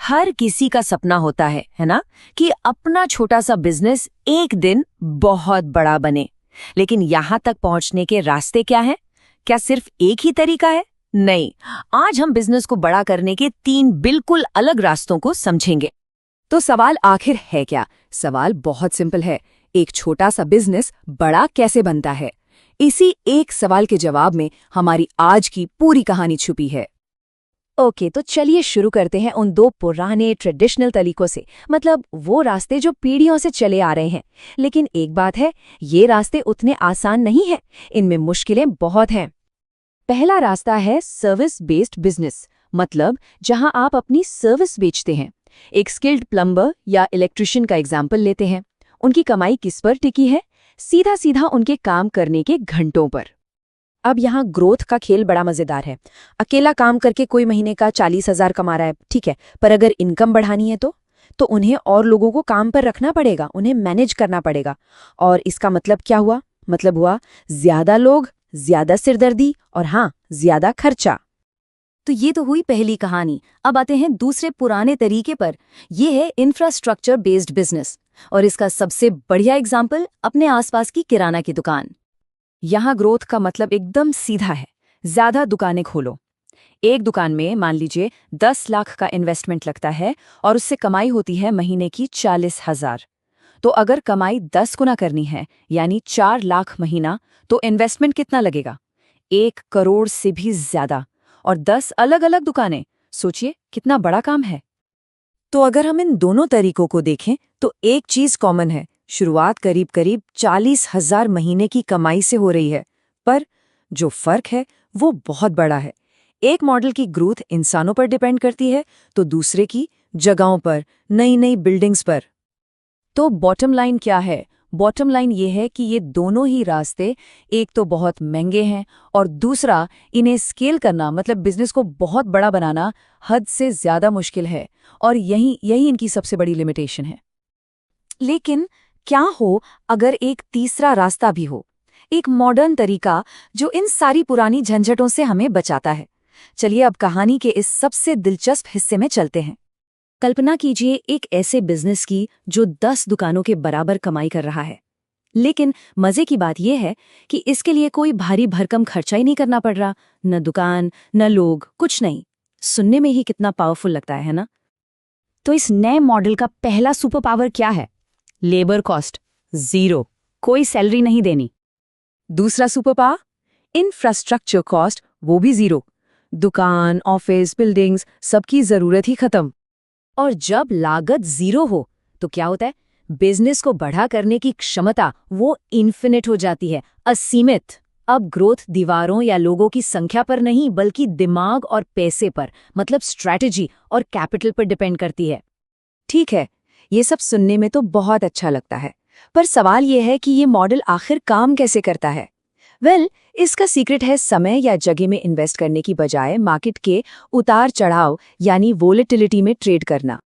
हर किसी का सपना होता है ना, कि अपना छोटा सा बिजनेस एक दिन बहुत बड़ा बने। लेकिन यहां तक पहुंचने के रास्ते क्या हैं? क्या सिर्फ एक ही तरीका है? नहीं, आज हम बिजनेस को बड़ा करने के 3 बिल्कुल अलग रास्तों को समझेंगे। तो सवाल आखिर है क्या? सवाल बहुत सिंपल है। एक छोटा सा बिजनेस बड़ा कैसे बनता है? इसी एक सवाल के जवाब में हमारी आज की पूरी कहानी छुपी है। ओके, तो चलिए शुरू करते हैं उन 2 पुराने ट्रेडिशनल तरीकों से, मतलब वो रास्ते जो पीढ़ियों से चले आ रहे हैं। लेकिन एक बात है, ये रास्ते उतने आसान नहीं हैं, इनमें मुश्किलें बहुत हैं। पहला रास्ता है सर्विस बेस्ड बिजनेस, मतलब जहां आप अपनी सर्विस बेचते हैं। एक स्किल्ड प्लम्बर या इलेक्ट्रिशियन का एग्जाम्पल लेते हैं। उनकी कमाई किस पर टिकी है? सीधा सीधा उनके काम करने के घंटों पर। अब यहाँ ग्रोथ का खेल बड़ा मजेदार है। अकेला काम करके कोई महीने का 40,000 कमा रहा है, ठीक है, पर अगर इनकम बढ़ानी है तो उन्हें और लोगों को काम पर रखना पड़ेगा, उन्हें मैनेज करना पड़ेगा। और इसका मतलब क्या हुआ? मतलब हुआ ज्यादा लोग, ज्यादा सिरदर्दी और हाँ, ज्यादा खर्चा। तो ये तो हुई पहली कहानी। अब आते हैं दूसरे पुराने तरीके पर। ये है इंफ्रास्ट्रक्चर बेस्ड बिजनेस, और इसका सबसे बढ़िया एग्जाम्पल अपने आसपास की किराना की दुकान। यहाँ ग्रोथ का मतलब एकदम सीधा है, ज्यादा दुकानें खोलो। एक दुकान में मान लीजिए 10 लाख का इन्वेस्टमेंट लगता है और उससे कमाई होती है महीने की 40,000। तो अगर कमाई 10 गुना करनी है, यानी 4 लाख महीना, तो इन्वेस्टमेंट कितना लगेगा? 1 करोड़ से भी ज्यादा। और 10 अलग अलग दुकानें, सोचिए कितना बड़ा काम है। तो अगर हम इन दोनों तरीकों को देखें तो एक चीज कॉमन है, शुरुआत करीब करीब 40,000 महीने की कमाई से हो रही है। पर जो फर्क है वो बहुत बड़ा है। एक मॉडल की ग्रोथ इंसानों पर डिपेंड करती है, तो दूसरे की जगहों पर, नई नई बिल्डिंग्स पर। तो बॉटम लाइन क्या है? बॉटम लाइन ये है कि ये दोनों ही रास्ते एक तो बहुत महंगे हैं और दूसरा इन्हें स्केल करना, मतलब बिजनेस को बहुत बड़ा बनाना, हद से ज्यादा मुश्किल है। और यही इनकी सबसे बड़ी लिमिटेशन है। लेकिन क्या हो अगर एक तीसरा रास्ता भी हो, एक मॉडर्न तरीका जो इन सारी पुरानी झंझटों से हमें बचाता है? चलिए अब कहानी के इस सबसे दिलचस्प हिस्से में चलते हैं। कल्पना कीजिए एक ऐसे बिजनेस की जो 10 दुकानों के बराबर कमाई कर रहा है। लेकिन मजे की बात यह है कि इसके लिए कोई भारी भरकम खर्चा ही नहीं करना पड़ रहा, न दुकान, न लोग, कुछ नहीं। सुनने में ही कितना पावरफुल लगता है ना? तो इस नए मॉडल का पहला सुपर पावर क्या है? लेबर कॉस्ट 0, कोई सैलरी नहीं देनी। दूसरा सुपर पावर? इंफ्रास्ट्रक्चर कॉस्ट, वो भी 0। दुकान, ऑफिस, बिल्डिंग्स, सबकी जरूरत ही खत्म। और जब लागत 0 हो तो क्या होता है? बिजनेस को बढ़ा करने की क्षमता वो इन्फिनिट हो जाती है, असीमित। अब ग्रोथ दीवारों या लोगों की संख्या पर नहीं, बल्कि दिमाग और पैसे पर, मतलब स्ट्रैटेजी और कैपिटल पर डिपेंड करती है। ठीक है, ये सब सुनने में तो बहुत अच्छा लगता है, पर सवाल ये है कि ये मॉडल आखिर काम कैसे करता है? इसका सीक्रेट है समय या जगह में इन्वेस्ट करने की बजाय मार्केट के उतार चढ़ाव यानी वोलेटिलिटी में ट्रेड करना।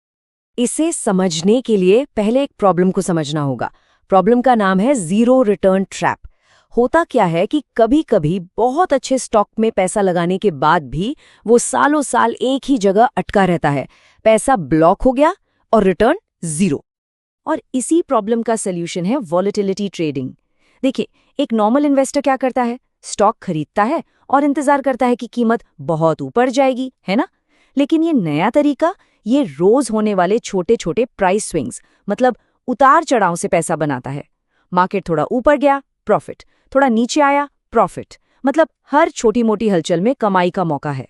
इसे समझने के लिए पहले एक प्रॉब्लम को समझना होगा। प्रॉब्लम का नाम है जीरो रिटर्न ट्रैप। होता क्या है कि कभी कभी बहुत अच्छे स्टॉक में पैसा लगाने के बाद भी वो सालों साल एक ही जगह अटका रहता है, पैसा ब्लॉक हो गया और रिटर्न 0। और इसी प्रॉब्लम का सल्यूशन है वॉलेटिलिटी ट्रेडिंग। देखिए, एक नॉर्मल इन्वेस्टर क्या करता है? स्टॉक खरीदता है और इंतजार करता है कि कीमत बहुत ऊपर जाएगी, है ना? लेकिन ये नया तरीका, ये रोज होने वाले छोटे छोटे प्राइस स्विंग्स, मतलब उतार चढ़ाव से पैसा बनाता है। मार्केट थोड़ा ऊपर गया, प्रॉफिट, थोड़ा नीचे आया, प्रॉफिट, मतलब हर छोटी मोटी हलचल में कमाई का मौका है।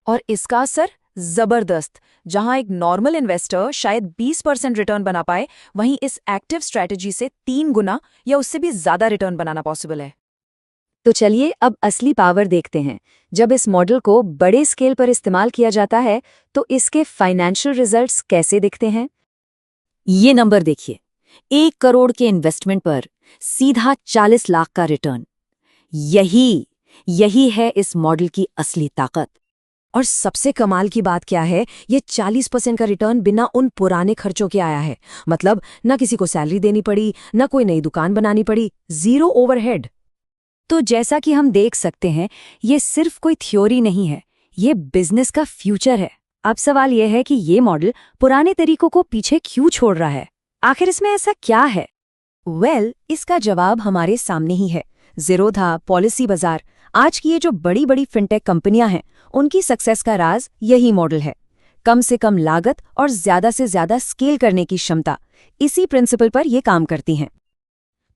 और इसका असर जबरदस्त। जहां एक नॉर्मल इन्वेस्टर शायद 20% रिटर्न बना पाए, वहीं इस एक्टिव स्ट्रैटेजी से 3 गुना या उससे भी ज्यादा रिटर्न बनाना पॉसिबल है। तो चलिए अब असली पावर देखते हैं। जब इस मॉडल को बड़े स्केल पर इस्तेमाल किया जाता है तो इसके फाइनेंशियल रिजल्ट्स कैसे दिखते हैं? ये नंबर देखिए, 1 करोड़ के इन्वेस्टमेंट पर सीधा 40 लाख का रिटर्न। यही है इस मॉडल की असली ताकत। और सबसे कमाल की बात क्या है? ये 40% का रिटर्न बिना उन पुराने खर्चों के आया है। मतलब ना किसी को सैलरी देनी पड़ी, ना कोई नई दुकान बनानी पड़ी, 0 ओवरहेड। तो जैसा कि हम देख सकते हैं, ये सिर्फ कोई थ्योरी नहीं है, ये बिजनेस का फ्यूचर है। अब सवाल यह है कि ये मॉडल पुराने तरीकों को पीछे क्यों छोड़ रहा है? आखिर इसमें ऐसा क्या है? इसका जवाब हमारे सामने ही है। ज़ीरोधा, पॉलिसी बाजार, आज की ये जो बड़ी बड़ी फिनटेक कंपनियां हैं, उनकी सक्सेस का राज यही मॉडल है। कम से कम लागत और ज्यादा से ज्यादा स्केल करने की क्षमता, इसी प्रिंसिपल पर ये काम करती हैं।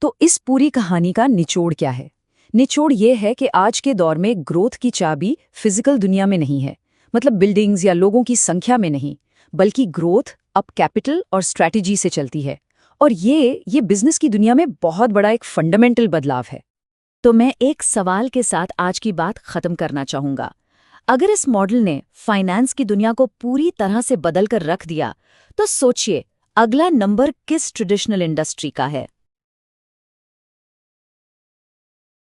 तो इस पूरी कहानी का निचोड़ क्या है? निचोड़ ये है कि आज के दौर में ग्रोथ की चाबी फिजिकल दुनिया में नहीं है, मतलब बिल्डिंग्स या लोगों की संख्या में नहीं, बल्कि ग्रोथ अब कैपिटल और स्ट्रैटेजी से चलती है। और ये बिजनेस की दुनिया में बहुत बड़ा एक फंडामेंटल बदलाव है। तो मैं एक सवाल के साथ आज की बात खत्म करना चाहूंगा। अगर इस मॉडल ने फाइनेंस की दुनिया को पूरी तरह से बदल कर रख दिया, तो सोचिए अगला नंबर किस ट्रेडिशनल इंडस्ट्री का है?